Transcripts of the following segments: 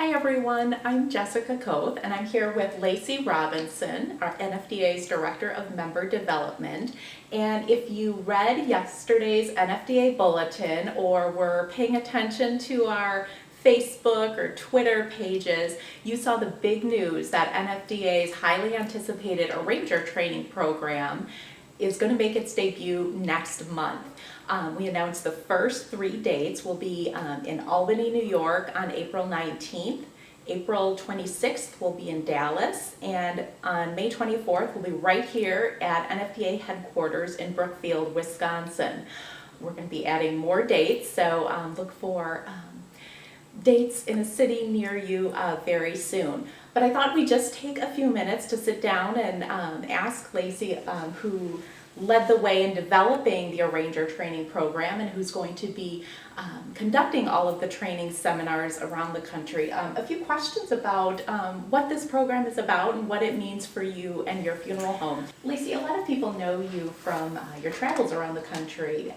Hi everyone, I'm Jessica Koth and I'm here with Lacey Robinson, our NFDA's Director of Member Development. And if you read yesterday's NFDA bulletin or were paying attention to our Facebook or Twitter pages, you saw the big news that NFDA's highly anticipated Arranger training program is going to make its debut next month. We announced the first 3 dates will be in Albany, New York on April 19th. April 26th will be in Dallas, and on May 24th we'll be right here at NFDA headquarters in Brookfield, Wisconsin. We're going to be adding more dates, so look for dates in a city near you very soon. But I thought we'd just take a few minutes to sit down and ask Lacey, who led the way in developing the Arranger training program and who's going to be conducting all of the training seminars around the country, a few questions about what this program is about and what it means for you and your funeral home. Lacey, a lot of people know you from your travels around the country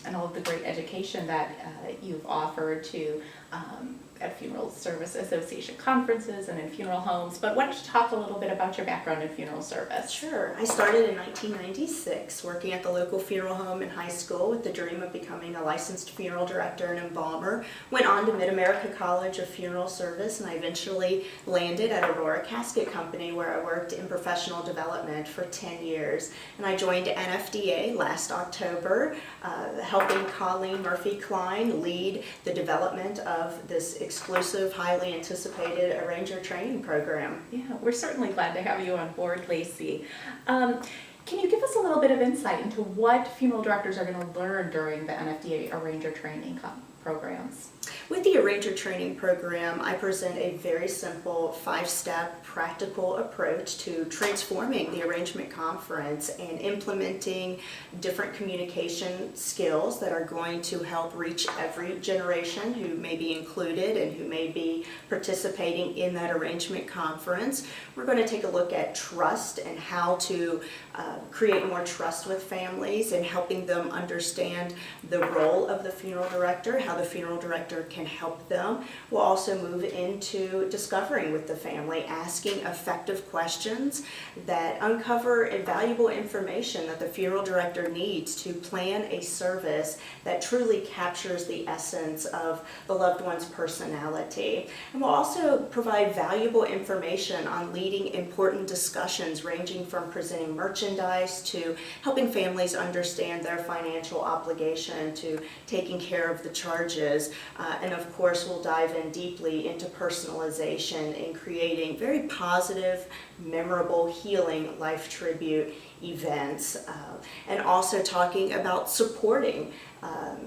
and all of the great education that you've offered to at Funeral Service Association conferences and in funeral homes, but why don't you talk a little bit about your background in funeral service? Sure. I started in 1996 working at the local funeral home in high school with the dream of becoming a licensed funeral director and embalmer. Went on to Mid-America College of Funeral Service, and I eventually landed at Aurora Casket Company where I worked in professional development for 10 years. And I joined NFDA last October, helping Colleen Murphy-Klein lead the development of this exclusive, highly anticipated Arranger training program. Yeah, we're certainly glad to have you on board, Lacey. Can you give us a little bit of insight into what funeral directors are going to learn during the NFDA Arranger training programs? With the Arranger training program, I present a very simple 5-step practical approach to transforming the arrangement conference and implementing different communication skills that are going to help reach every generation who may be included and who may be participating in that arrangement conference. We're going to take a look at trust and how to create more trust with families and helping them understand the role of the funeral director, how the funeral director can help them. We'll also move into discovering with the family, asking effective questions that uncover valuable information that the funeral director needs to plan a service that truly captures the essence of the loved one's personality. And we'll also provide valuable information on leading important discussions ranging from presenting merchandise to helping families understand their financial obligation to taking care of the charges. And of course, we'll dive in deeply into personalization and creating very positive, memorable, healing life tribute events. And also talking about supporting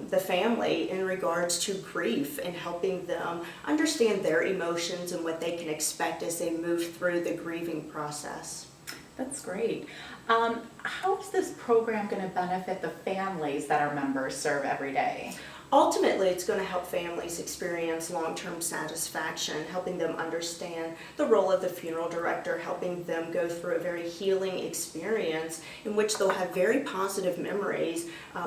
the family in regards to grief and helping them understand their emotions and what they can expect as they move through the grieving process. That's great. How is this program going to benefit the families that our members serve every day? Ultimately, it's going to help families experience long-term satisfaction, helping them understand the role of the funeral director, helping them go through a very healing experience in which they'll have very positive memories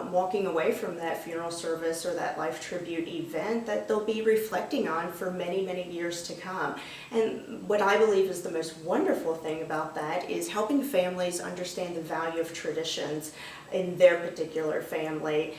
walking away from that funeral service or that life tribute event that they'll be reflecting on for many, many years to come. And what I believe is the most wonderful thing about that is helping families understand the value of traditions in their particular family,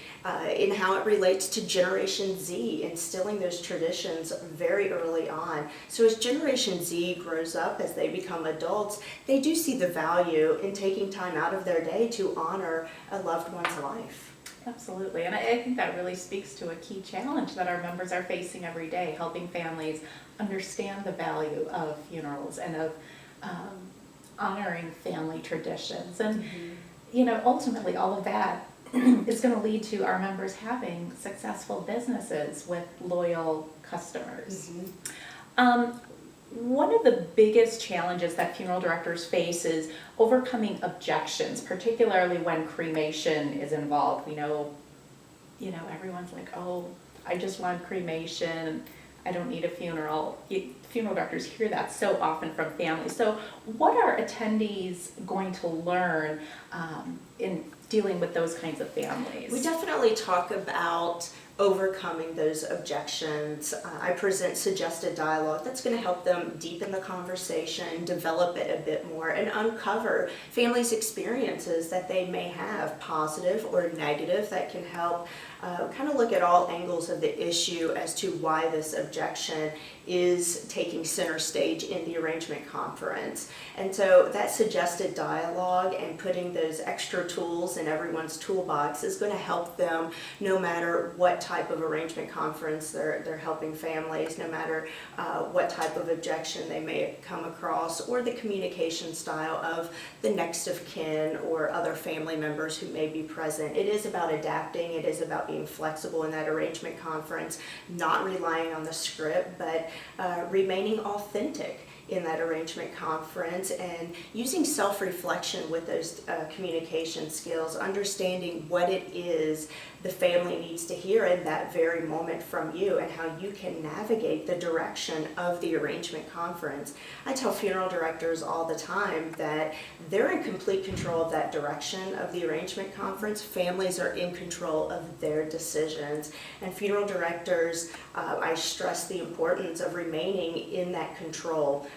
in how it relates to Generation Z, instilling those traditions very early on. So as Generation Z grows up, as they become adults, they do see the value in taking time out of their day to honor a loved one's life. Absolutely, and I think that really speaks to a key challenge that our members are facing every day, helping families understand the value of funerals and of honoring family traditions. And you know, ultimately all of that is going to lead to our members having successful businesses with loyal customers. One of the biggest challenges that funeral directors face is overcoming objections, particularly when cremation is involved. We know, everyone's like, oh, I just want cremation, I don't need a funeral. Funeral directors hear that so often from families. So what are attendees going to learn in dealing with those kinds of families? We definitely talk about overcoming those objections. I present suggested dialogue that's going to help them deepen the conversation, develop it a bit more, and uncover families' experiences that they may have, positive or negative, that can help kind of look at all angles of the issue as to why this objection is taking center stage in the arrangement conference. And so that suggested dialogue and putting those extra tools in everyone's toolbox is going to help them no matter what type of arrangement conference they're helping families, no matter what type of objection they may come across, or the communication style of the next of kin or other family members who may be present. It is about adapting, it is about being flexible in that arrangement conference, not relying on the script, but remaining authentic in that arrangement conference and using self-reflection with those communication skills, understanding what it is the family needs to hear in that very moment from you and how you can navigate the direction of the arrangement conference. I tell funeral directors all the time that they're in complete control of that direction of the arrangement conference. Families are in control of their decisions. And funeral directors, I stress the importance of remaining in that control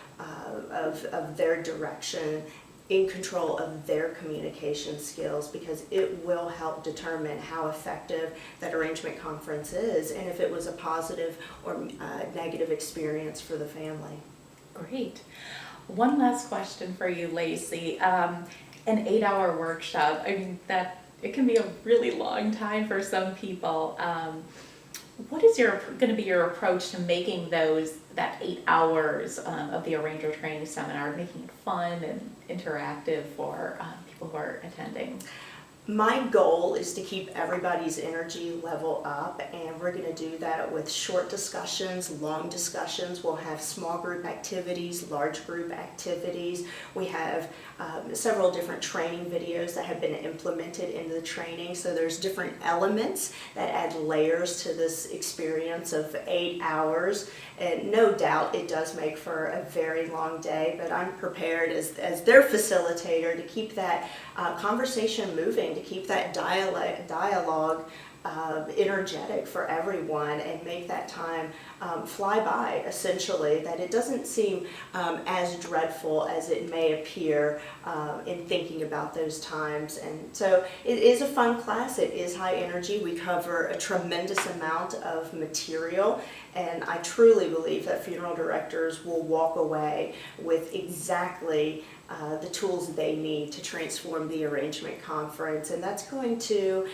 of their direction, in control of their communication skills, because it will help determine how effective that arrangement conference is and if it was a positive or negative experience for the family. Great. One last question for you, Lacey. An 8-hour workshop, I mean, that it can be a really long time for some people. What is going to be your approach to making that 8 hours of the Arranger Training Seminar, making it fun and interactive for people who are attending? My goal is to keep everybody's energy level up, and we're going to do that with short discussions, long discussions. We'll have small group activities, large group activities. We have several different training videos that have been implemented into the training, so there's different elements that add layers to this experience of 8 hours. And no doubt it does make for a very long day, but I'm prepared as their facilitator to keep that conversation moving, to keep that dialogue energetic for everyone and make that time fly by, essentially, that it doesn't seem as dreadful as it may appear in thinking about those times. And so it is a fun class. It is high energy. We cover a tremendous amount of material, and I truly believe that funeral directors will walk away with exactly the tools they need to transform the arrangement conference, and that's going to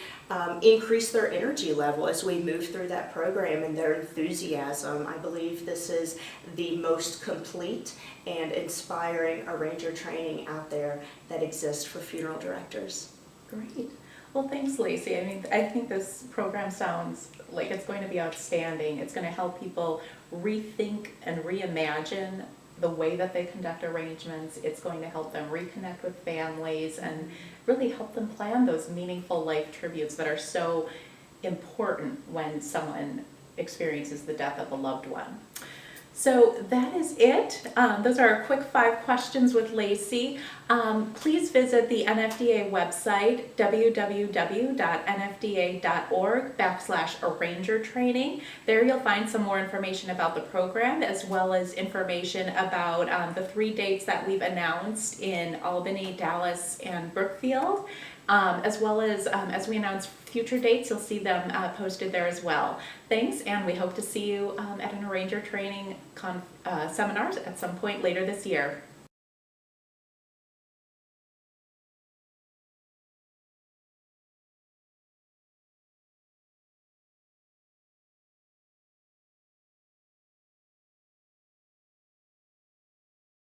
increase their energy level as we move through that program and their enthusiasm. I believe this is the most complete and inspiring arranger training out there that exists for funeral directors. Great. Well, thanks, Lacey. I mean, I think this program sounds like it's going to be outstanding. It's going to help people rethink and reimagine the way that they conduct arrangements. It's going to help them reconnect with families and really help them plan those meaningful life tributes that are so important when someone experiences the death of a loved one. So that is it. Those are our quick 5 questions with Lacey. Please visit the NFDA website, www.nfda.org/arranger training. There you'll find some more information about the program, as well as information about the 3 dates that we've announced in Albany, Dallas, and Brookfield. As well as we announce future dates, you'll see them posted there as well. Thanks, and we hope to see you at an Arranger Training seminars at some point later this year.